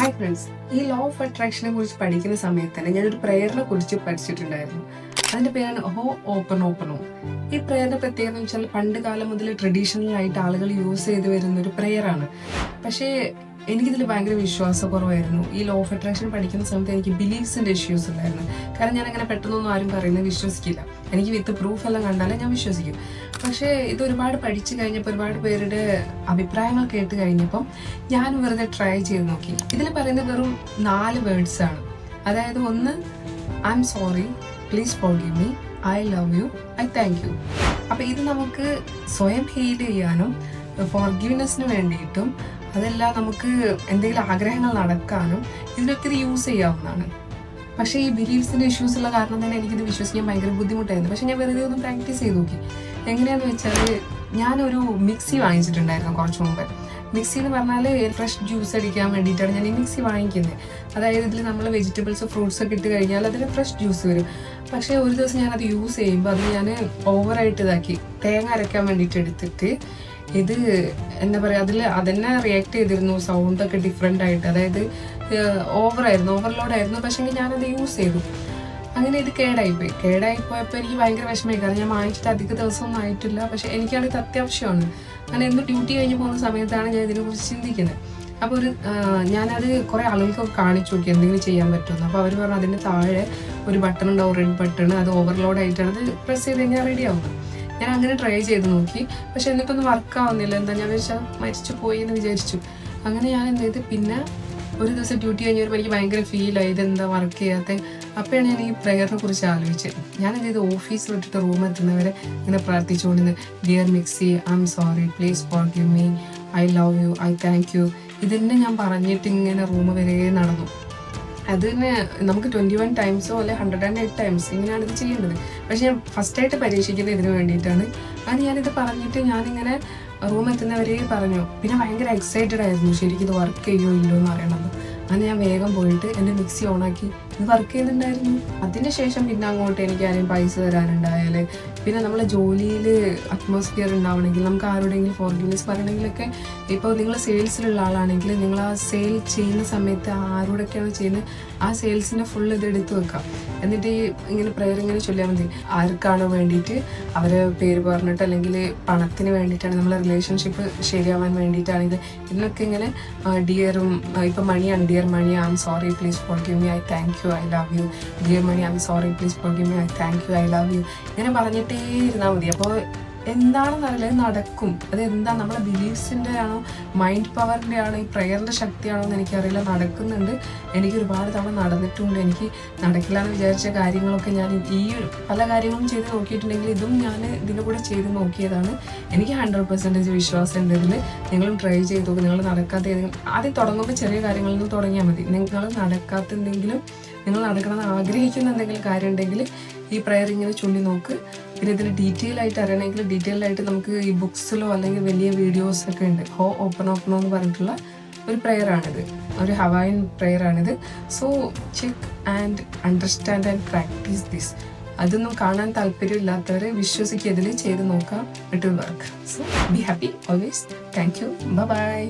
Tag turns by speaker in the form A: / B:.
A: Hi friends, ഈ law of അട്രാക്ഷനെ കുറിച്ച് പഠിക്കുന്ന സമയത്ത് തന്നെ ഞാനൊരു പ്രേയറിനെ കുറിച്ച് പഠിച്ചിട്ടുണ്ടായിരുന്നു. അതിന്റെ പേരാണ് ഹോ ഓപ്പൺ ഓപ്പണോ. ഈ പ്രേയറിന്റെ പ്രത്യേകത എന്ന് വെച്ചാൽ പണ്ട് കാലം മുതൽ ട്രഡീഷണൽ ആയിട്ട് ആളുകൾ യൂസ് ചെയ്ത് വരുന്ന ഒരു പ്രേയറാണ്. പക്ഷേ എനിക്കിതിൽ ഭയങ്കര വിശ്വാസക്കുറവായിരുന്നു. ഈ ലോ ഓഫ് അട്രാക്ഷൻ പഠിക്കുന്ന സമയത്ത് എനിക്ക് ബിലീഫ്സിന്റെ ഇഷ്യൂസ് ഉണ്ടായിരുന്നു. കാരണം ഞാൻ അങ്ങനെ പെട്ടെന്നൊന്നും ആരും പറയുന്നത് വിശ്വസിക്കില്ല. എനിക്ക് വിത്ത് പ്രൂഫ് എല്ലാം കണ്ടാലേ ഞാൻ വിശ്വസിക്കും. പക്ഷേ ഇത് ഒരുപാട് പഠിച്ചു കഴിഞ്ഞപ്പോൾ ഒരുപാട് പേരുടെ അഭിപ്രായങ്ങൾ കേട്ട് കഴിഞ്ഞപ്പം ഞാൻ വെറുതെ ട്രൈ ചെയ്ത് നോക്കി. ഇതിൽ പറയുന്നത് വെറും 4 വേർഡ്സ് ആണ്. അതായത് ഒന്ന്, I M sorry, please forgive me, I love you, I thank U. അപ്പൊ ഇത് നമുക്ക് സ്വയം ഹീൽ ചെയ്യാനും ഫോർഗിവ്നെസ്സിന് വേണ്ടിയിട്ടും അതെല്ലാം നമുക്ക് എന്തെങ്കിലും ആഗ്രഹങ്ങൾ നടക്കാനും ഇതിനൊക്കെ ഇത് യൂസ് ചെയ്യാവുന്നതാണ്. പക്ഷേ ഈ ബിലീഫ്സിന്റെ ഇഷ്യൂസ് ഉള്ള കാരണം തന്നെ എനിക്കിത് വിശ്വസിക്കാൻ ഭയങ്കര ബുദ്ധിമുട്ടായിരുന്നു. പക്ഷെ ഞാൻ വെറുതെ ഒന്ന് പ്രാക്ടീസ് ചെയ്ത് നോക്കി. എങ്ങനെയാന്ന് വെച്ചാൽ ഞാനൊരു മിക്സി വാങ്ങിച്ചിട്ടുണ്ടായിരുന്നു കുറച്ച് മുമ്പ്. മിക്സി എന്ന് പറഞ്ഞാൽ ഫ്രഷ് ജ്യൂസ് അടിക്കാൻ വേണ്ടിയിട്ടാണ് ഞാൻ ഈ മിക്സി വാങ്ങിക്കുന്നത്. അതായത് ഇതിൽ നമ്മൾ വെജിറ്റബിൾസ് ഫ്രൂട്ട്സ് ഒക്കെ ഇട്ട് കഴിഞ്ഞാൽ അതിൽ ഫ്രഷ് ജ്യൂസ് വരും. പക്ഷേ ഒരു ദിവസം ഞാനത് യൂസ് ചെയ്യുമ്പോൾ അത് ഞാൻ ഓവറായിട്ട് ഇതാക്കി തേങ്ങ അരയ്ക്കാൻ വേണ്ടിയിട്ട് എടുത്തിട്ട് ഇത് എന്താ പറയുക, അതിൽ അതെന്നെ റിയാക്ട് ചെയ്തിരുന്നു. സൗണ്ടൊക്കെ ഡിഫറെൻ്റ് ആയിട്ട്, അതായത് ഓവർലോഡായിരുന്നു. പക്ഷേ ഞാനത് യൂസ് ചെയ്തു. അങ്ങനെ ഇത് കേടായിപ്പോയപ്പോൾ എനിക്ക് ഭയങ്കര വിഷമമായി. കാരണം ഞാൻ വാങ്ങിച്ചിട്ട് അധിക ദിവസമൊന്നും ആയിട്ടില്ല. പക്ഷെ എനിക്കാണിത് അത്യാവശ്യമാണ്. അങ്ങനെ എന്നും ഡ്യൂട്ടി കഴിഞ്ഞ് പോകുന്ന സമയത്താണ് ഞാൻ ഇതിനെക്കുറിച്ച് ചിന്തിക്കുന്നത്. അപ്പോൾ ഞാനത് കുറേ ആളുകൾക്കൊക്കെ കാണിച്ചു നോക്കി എന്തെങ്കിലും ചെയ്യാൻ പറ്റുമെന്ന്. അപ്പോൾ അവർ പറഞ്ഞു അതിൻ്റെ താഴെ ഒരു ബട്ടൺ ഉണ്ടാവും, റെഡ് ബട്ടൺ. അത് ഓവർലോഡ് ആയിട്ടാണ് അത് പ്രസ് ചെയ്ത് കഴിഞ്ഞാൽ റെഡി ആവുന്നത്. ഞാൻ അങ്ങനെ ട്രൈ ചെയ്ത് നോക്കി. പക്ഷെ എന്നിട്ടൊന്നും വർക്ക് ആവുന്നില്ല. എന്താ ഞാൻ വെച്ചാൽ മരിച്ചു പോയി എന്ന് വിചാരിച്ചു. അങ്ങനെ ഞാൻ എന്ത് ചെയ്ത്, പിന്നെ ഒരു ദിവസം ഡ്യൂട്ടി കഴിഞ്ഞ് വരുമ്പോൾ എനിക്ക് ഭയങ്കര ഫീലായി ഇതെന്താ വർക്ക് ചെയ്യാത്ത. അപ്പോഴാണ് ഞാൻ ഈ പ്രേയറിനെ കുറിച്ച് ആലോചിച്ചത്. ഞാൻ എന്ത് ചെയ്ത്, ഓഫീസിൽ വിട്ടിട്ട് റൂം എത്തുന്നവരെ ഇങ്ങനെ പ്രാർത്ഥിച്ചുകൊണ്ടിരുന്നത്, dear mixie, I'm sorry, please forgive me, I love you, I thank you. ഇതെന്നെ ഞാൻ പറഞ്ഞിട്ട് ഇങ്ങനെ റൂം വരെ നടന്നു. അത് തന്നെ നമുക്ക് 21 ടൈംസോ അല്ലെ 108 ടൈംസ് ഇങ്ങനെയാണ് ഇത് ചെയ്യേണ്ടത്. പക്ഷെ ഞാൻ ഫസ്റ്റായിട്ട് പരീക്ഷിക്കുന്നത് ഇതിന് വേണ്ടിയിട്ടാണ്. അത് ഞാനിത് പറഞ്ഞിട്ട് ഞാനിങ്ങനെ റൂം എത്തുന്നവരെ പറഞ്ഞു. പിന്നെ ഭയങ്കര എക്സൈറ്റഡ് ആയിരുന്നു ശരിക്കും ഇത് വർക്ക് ചെയ്യുമോ ഇല്ലോ എന്ന് അറിയണത്. അങ്ങനെ ഞാൻ വേഗം പോയിട്ട് എൻ്റെ മിക്സി ഓണാക്കി. ഇത് വർക്ക് ചെയ്യുന്നുണ്ടായിരുന്നു. അതിന് ശേഷം പിന്നെ അങ്ങോട്ട് എനിക്ക് ആരെയും പൈസ തരാനുണ്ടായാൽ, പിന്നെ നമ്മളെ ജോലിയിൽ അറ്റ്മോസ്ഫിയർ ഉണ്ടാവണമെങ്കിൽ, നമുക്ക് ആരുടെയെങ്കിലും ഫോർഗിവ്നെസ് പറയണമെങ്കിലൊക്കെ, ഇപ്പോൾ നിങ്ങൾ സെയിൽസിലുള്ള ആളാണെങ്കിൽ നിങ്ങൾ ആ സെയിൽ ചെയ്യുന്ന സമയത്ത് ആരോടൊക്കെയാണ് ചെയ്യുന്നത് ആ സെയിൽസിൻ്റെ ഫുൾ ഇത് എടുത്ത് വെക്കാം. എന്നിട്ട് ഈ ഇങ്ങനെ പ്രേയർ ഇങ്ങനെ ചൊല്ലിയാൽ മതി. ആർക്കാണോ വേണ്ടിയിട്ട് അവരെ പേര് പറഞ്ഞിട്ട്, അല്ലെങ്കിൽ പണത്തിന് വേണ്ടിയിട്ടാണ്, നമ്മളെ റിലേഷൻഷിപ്പ് ശരിയാവാൻ വേണ്ടിയിട്ടാണ് ഇത്. ഇതിനൊക്കെ ഇങ്ങനെ ഡിയറും, ഇപ്പം മണിയാണ്, dear money, I'm sorry, please forgive me, I thank you, I love you. Dear money, I'm sorry, please forgive me, I thank you, I love you. ഇങ്ങനെ പറഞ്ഞിട്ടേ ഇരുന്നാൽ മതി. അപ്പോൾ എന്താണെന്നറിയില്ല, നടക്കും. അത് എന്താ, നമ്മളെ ബിലീഫ്സിൻ്റെ ആണോ മൈൻഡ് പവറിൻ്റെ ആണോ ഈ പ്രയറിൻ്റെ ശക്തിയാണോ എന്ന് എനിക്കറിയില്ല. നടക്കുന്നുണ്ട്. എനിക്ക് ഒരുപാട് തവണ നടന്നിട്ടുണ്ട്. എനിക്ക് നടക്കില്ല എന്ന് വിചാരിച്ച കാര്യങ്ങളൊക്കെ ഞാൻ ഈ പല കാര്യങ്ങളും ചെയ്ത് നോക്കിയിട്ടുണ്ടെങ്കിൽ ഇതും ഞാൻ ഇതിൻ്റെ കൂടെ ചെയ്ത് നോക്കിയതാണ്. എനിക്ക് 100% വിശ്വാസമുണ്ട് ഇതിൽ. നിങ്ങളും ട്രൈ ചെയ്ത് നോക്കും. നിങ്ങൾ നടക്കാത്ത ഏതെങ്കിലും, ആദ്യം തുടങ്ങുമ്പോൾ ചെറിയ കാര്യങ്ങളിൽ നിന്ന് തുടങ്ങിയാൽ മതി. നിങ്ങൾ നടക്കാത്ത എന്തെങ്കിലും, നിങ്ങൾ നടക്കണമെന്ന് ആഗ്രഹിക്കുന്ന എന്തെങ്കിലും കാര്യം ഉണ്ടെങ്കിൽ ഈ പ്രയർ ഇങ്ങനെ ചൊല്ലി നോക്ക്. പിന്നെ ഇതിൽ ഡീറ്റെയിൽ ആയിട്ട് അറിയണമെങ്കിൽ ഡീറ്റെയിൽ ആയിട്ട് നമുക്ക് ഈ ബുക്സിലോ അല്ലെങ്കിൽ വലിയ വീഡിയോസൊക്കെ ഉണ്ട്. ഹോ ഓപ്പണോ എന്ന് പറഞ്ഞിട്ടുള്ള ഒരു പ്രയറാണിത്, ഒരു ഹവായിൻ പ്രയറാണിത്. So check and understand and practise this. അതൊന്നും കാണാൻ താല്പര്യമില്ലാത്തവർ വിശ്വസിക്കുക, ഇതിൽ ചെയ്ത് നോക്കാം. It will work. So be happy always. Thank you. By.